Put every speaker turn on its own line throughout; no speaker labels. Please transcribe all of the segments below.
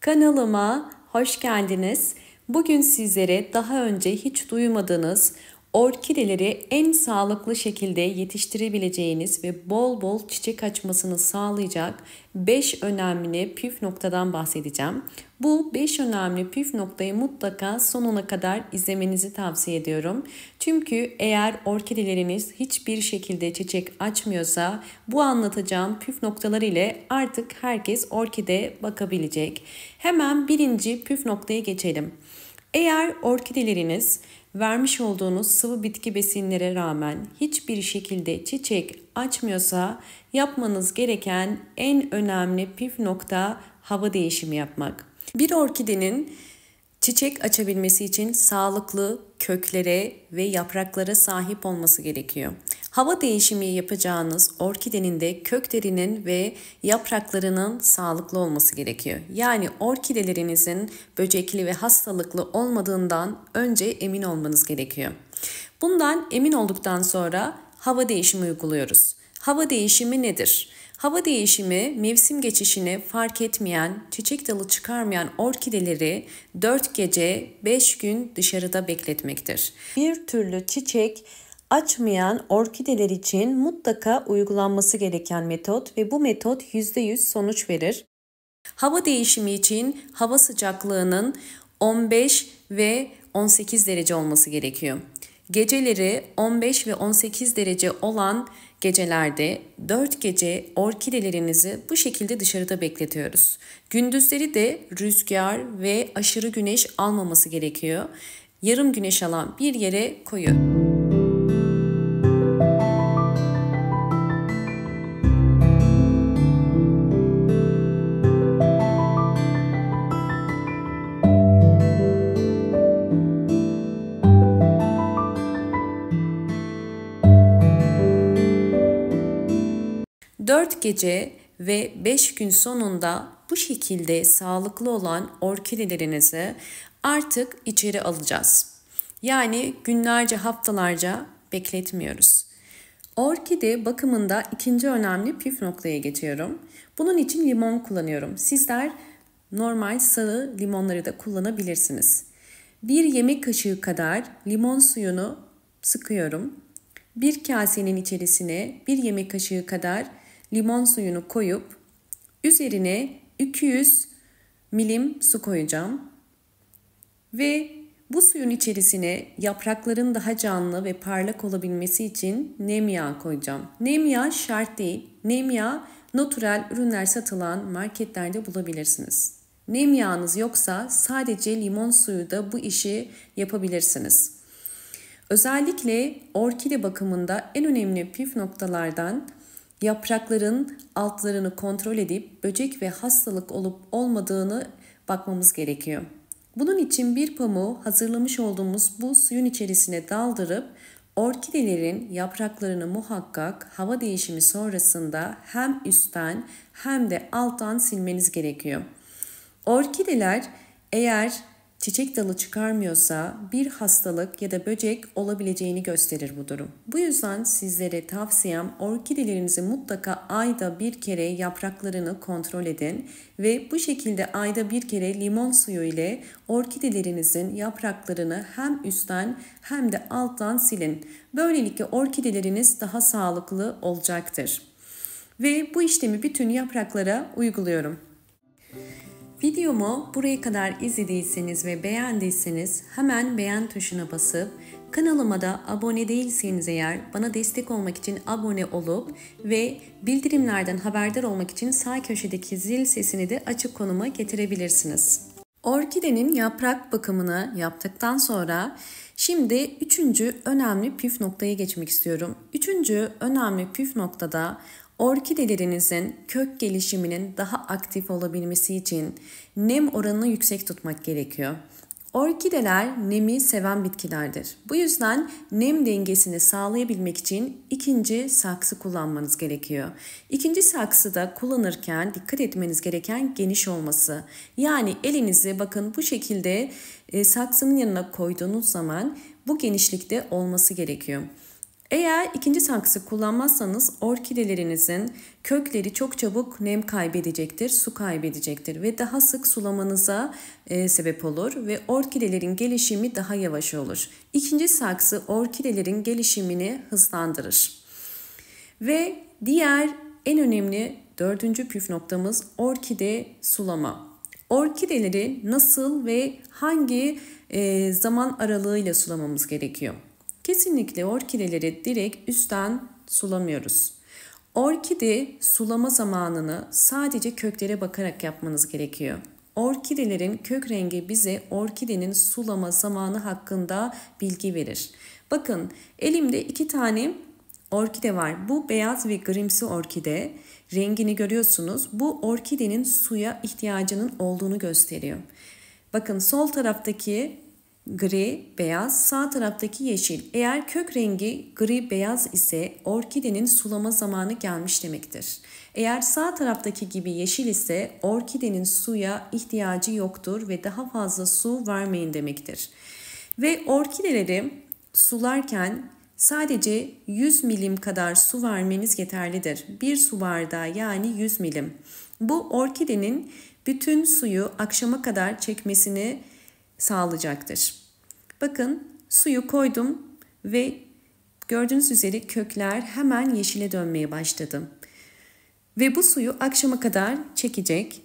Kanalıma hoş geldiniz. Bugün sizlere daha önce hiç duymadığınız orkideleri en sağlıklı şekilde yetiştirebileceğiniz ve bol bol çiçek açmasını sağlayacak 5 önemli püf noktadan bahsedeceğim. Bu 5 önemli püf noktayı mutlaka sonuna kadar izlemenizi tavsiye ediyorum. Çünkü eğer orkideleriniz hiçbir şekilde çiçek açmıyorsa bu anlatacağım püf noktalar ile artık herkes orkide bakabilecek. Hemen birinci püf noktaya geçelim. Eğer orkideleriniz vermiş olduğunuz sıvı bitki besinlere rağmen hiçbir şekilde çiçek açmıyorsa yapmanız gereken en önemli püf nokta hava değişimi yapmak. Bir orkidenin çiçek açabilmesi için sağlıklı köklere ve yapraklara sahip olması gerekiyor. Hava değişimi yapacağınız orkidenin de köklerinin ve yapraklarının sağlıklı olması gerekiyor. Yani orkidelerinizin böcekli ve hastalıklı olmadığından önce emin olmanız gerekiyor. Bundan emin olduktan sonra hava değişimi uyguluyoruz. Hava değişimi nedir? Hava değişimi mevsim geçişini fark etmeyen, çiçek dalı çıkarmayan orkideleri 4 gece 5 gün dışarıda bekletmektir. Bir türlü çiçek açmayan orkideler için mutlaka uygulanması gereken metot ve bu metot %100 sonuç verir. Hava değişimi için hava sıcaklığının 15 ve 18 derece olması gerekiyor. Geceleri 15 ve 18 derece olan gecelerde 4 gece orkidelerinizi bu şekilde dışarıda bekletiyoruz. Gündüzleri de rüzgar ve aşırı güneş almaması gerekiyor. Yarım güneş alan bir yere koyun. 4 gece ve 5 gün sonunda bu şekilde sağlıklı olan orkidelerinizi artık içeri alacağız. Yani günlerce, haftalarca bekletmiyoruz. Orkide bakımında ikinci önemli püf noktaya geçiyorum. Bunun için limon kullanıyorum. Sizler normal sarı limonları da kullanabilirsiniz. Bir yemek kaşığı kadar limon suyunu sıkıyorum. Bir kasenin içerisine bir yemek kaşığı kadar limon suyunu koyup üzerine 200 milim su koyacağım. Ve bu suyun içerisine yaprakların daha canlı ve parlak olabilmesi için nem yağı koyacağım. Nem yağı şart değil. Nem yağı natural ürünler satılan marketlerde bulabilirsiniz. Nem yağınız yoksa sadece limon suyu da bu işi yapabilirsiniz. Özellikle orkide bakımında en önemli püf noktalardan yaprakların altlarını kontrol edip böcek ve hastalık olup olmadığını bakmamız gerekiyor. Bunun için bir pamuğu hazırlamış olduğumuz bu suyun içerisine daldırıp orkidelerin yapraklarını muhakkak hava değişimi sonrasında hem üstten hem de alttan silmeniz gerekiyor. Orkideler eğer çiçek dalı çıkarmıyorsa bir hastalık ya da böcek olabileceğini gösterir bu durum. Bu yüzden sizlere tavsiyem orkidelerinizi mutlaka ayda bir kere yapraklarını kontrol edin ve bu şekilde ayda bir kere limon suyu ile orkidelerinizin yapraklarını hem üstten hem de alttan silin. Böylelikle orkideleriniz daha sağlıklı olacaktır. Ve bu işlemi bütün yapraklara uyguluyorum. Videomu buraya kadar izlediyseniz ve beğendiyseniz hemen beğen tuşuna basıp kanalıma da abone değilseniz eğer bana destek olmak için abone olup ve bildirimlerden haberdar olmak için sağ köşedeki zil sesini de açık konuma getirebilirsiniz. Orkidenin yaprak bakımını yaptıktan sonra şimdi üçüncü önemli püf noktaya geçmek istiyorum. Üçüncü önemli püf noktada orkidelerinizin kök gelişiminin daha aktif olabilmesi için nem oranını yüksek tutmak gerekiyor. Orkideler nemi seven bitkilerdir. Bu yüzden nem dengesini sağlayabilmek için ikinci saksı kullanmanız gerekiyor. İkinci saksıda kullanırken dikkat etmeniz gereken geniş olması. Yani elinizi bakın bu şekilde saksının yanına koyduğunuz zaman bu genişlikte olması gerekiyor. Eğer ikinci saksı kullanmazsanız orkidelerinizin kökleri çok çabuk nem kaybedecektir, su kaybedecektir ve daha sık sulamanıza sebep olur ve orkidelerin gelişimi daha yavaş olur. İkinci saksı orkidelerin gelişimini hızlandırır. Ve diğer en önemli dördüncü püf noktamız orkide sulama. Orkideleri nasıl ve hangi zaman aralığıyla sulamamız gerekiyor? Kesinlikle orkideleri direkt üstten sulamıyoruz. Orkide sulama zamanını sadece köklere bakarak yapmanız gerekiyor. Orkidelerin kök rengi bize orkidenin sulama zamanı hakkında bilgi verir. Bakın elimde 2 tane orkide var. Bu beyaz ve grimsi orkide. Rengini görüyorsunuz. Bu orkidenin suya ihtiyacının olduğunu gösteriyor. Bakın sol taraftaki gri, beyaz, sağ taraftaki yeşil. Eğer kök rengi gri, beyaz ise orkidenin sulama zamanı gelmiş demektir. Eğer sağ taraftaki gibi yeşil ise orkidenin suya ihtiyacı yoktur ve daha fazla su vermeyin demektir. Ve orkideleri sularken sadece 100 milim kadar su vermeniz yeterlidir. Bir su bardağı yani 100 milim. Bu orkidenin bütün suyu akşama kadar çekmesini sağlayacaktır. Bakın suyu koydum ve gördüğünüz üzere kökler hemen yeşile dönmeye başladı. Ve bu suyu akşama kadar çekecek.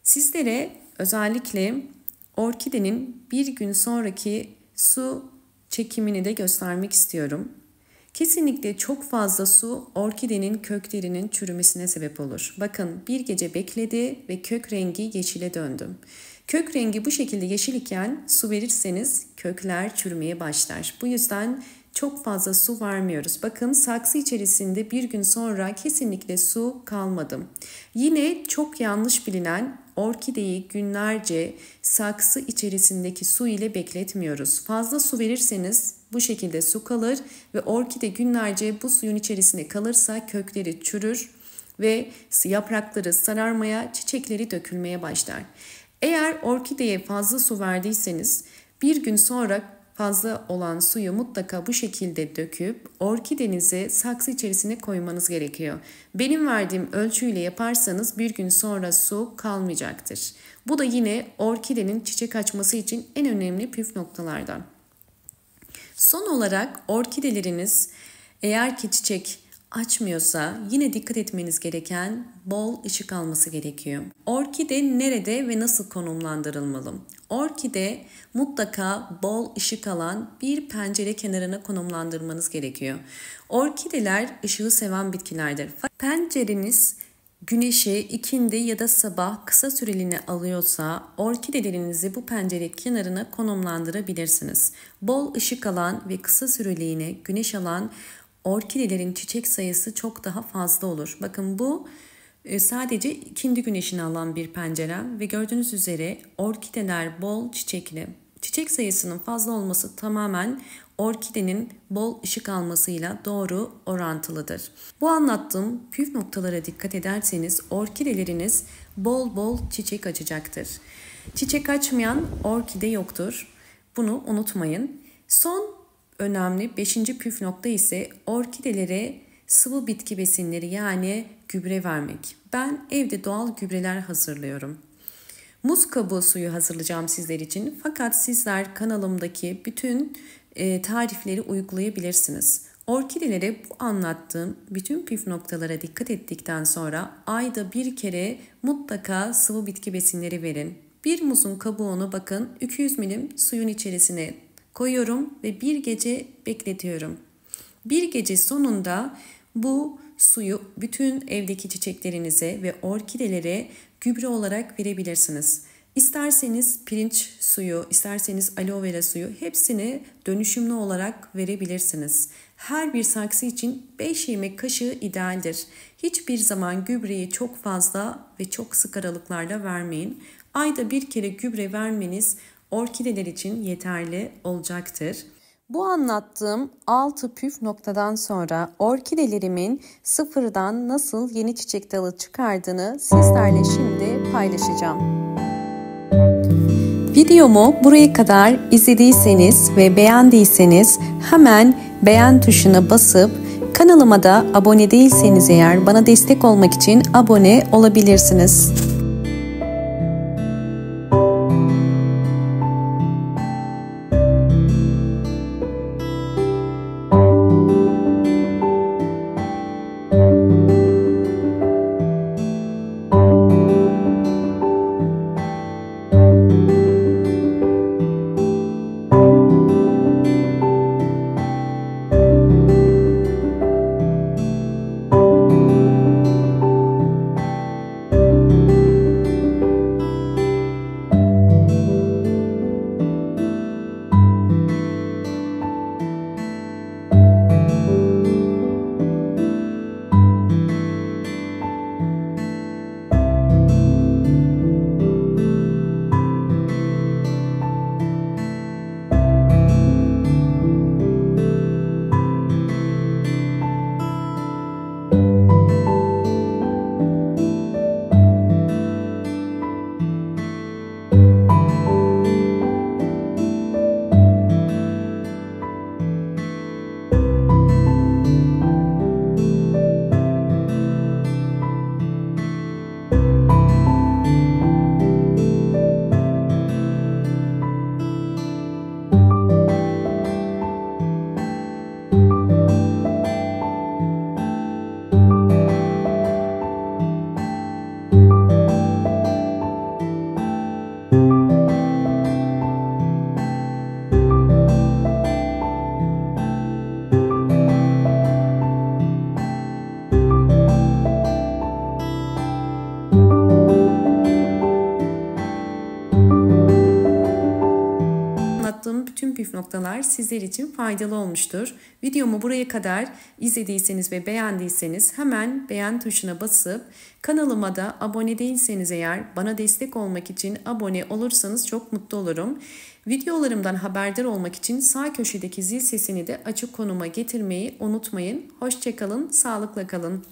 Sizlere özellikle orkidenin bir gün sonraki su çekimini de göstermek istiyorum. Kesinlikle çok fazla su orkidenin köklerinin çürümesine sebep olur. Bakın bir gece bekledi ve kök rengi yeşile döndü. Kök rengi bu şekilde yeşil iken su verirseniz kökler çürümeye başlar. Bu yüzden çok fazla su vermiyoruz. Bakın saksı içerisinde bir gün sonra kesinlikle su kalmadı. Yine çok yanlış bilinen orkideyi günlerce saksı içerisindeki su ile bekletmiyoruz. Fazla su verirseniz bu şekilde su kalır ve orkide günlerce bu suyun içerisinde kalırsa kökleri çürür ve yaprakları sararmaya, çiçekleri dökülmeye başlar. Eğer orkideye fazla su verdiyseniz bir gün sonra fazla olan suyu mutlaka bu şekilde döküp orkidenizi saksı içerisine koymanız gerekiyor. Benim verdiğim ölçüyle yaparsanız bir gün sonra su kalmayacaktır. Bu da yine orkidenin çiçek açması için en önemli püf noktalardan. Son olarak orkideleriniz eğer ki çiçek açmıyorsa yine dikkat etmeniz gereken bol ışık alması gerekiyor. Orkide nerede ve nasıl konumlandırılmalı? Orkide mutlaka bol ışık alan bir pencere kenarına konumlandırmanız gerekiyor. Orkideler ışığı seven bitkilerdir. Pencereniz güneşi ikindi ya da sabah kısa süreliğine alıyorsa orkidelerinizi bu pencere kenarına konumlandırabilirsiniz. Bol ışık alan ve kısa süreliğine güneş alan orkidelerin çiçek sayısı çok daha fazla olur. Bakın bu sadece ikindi güneşini alan bir pencere ve gördüğünüz üzere orkideler bol çiçekli. Çiçek sayısının fazla olması tamamen orkidenin bol ışık almasıyla doğru orantılıdır. Bu anlattığım püf noktalara dikkat ederseniz orkideleriniz bol bol çiçek açacaktır. Çiçek açmayan orkide yoktur. Bunu unutmayın. Son önemli 5. püf nokta ise orkidelere sıvı bitki besinleri yani gübre vermek. Ben evde doğal gübreler hazırlıyorum. Muz kabuğu suyu hazırlayacağım sizler için. Fakat sizler kanalımdaki bütün tarifleri uygulayabilirsiniz. Orkidelere bu anlattığım bütün püf noktalara dikkat ettikten sonra ayda bir kere mutlaka sıvı bitki besinleri verin. Bir muzun kabuğunu bakın 200 milim suyun içerisine koyuyorum ve bir gece bekletiyorum. Bir gece sonunda bu suyu bütün evdeki çiçeklerinize ve orkidelere gübre olarak verebilirsiniz. İsterseniz pirinç suyu, isterseniz aloe vera suyu hepsini dönüşümlü olarak verebilirsiniz. Her bir saksı için 5 yemek kaşığı idealdir. Hiçbir zaman gübreyi çok fazla ve çok sık aralıklarla vermeyin. Ayda bir kere gübre vermeniz orkideler için yeterli olacaktır. Bu anlattığım 6 püf noktadan sonra orkidelerimin sıfırdan nasıl yeni çiçek dalı çıkardığını sizlerle şimdi paylaşacağım. Videomu buraya kadar izlediyseniz ve beğendiyseniz hemen beğen tuşuna basıp kanalıma da abone değilseniz eğer bana destek olmak için abone olabilirsiniz. Anlattığım bütün püf noktalar sizler için faydalı olmuştur. Videomu buraya kadar izlediyseniz ve beğendiyseniz hemen beğen tuşuna basıp kanalıma da abone değilseniz eğer bana destek olmak için abone olursanız çok mutlu olurum. Videolarımdan haberdar olmak için sağ köşedeki zil sesini de açık konuma getirmeyi unutmayın. Hoşça kalın, sağlıkla kalın.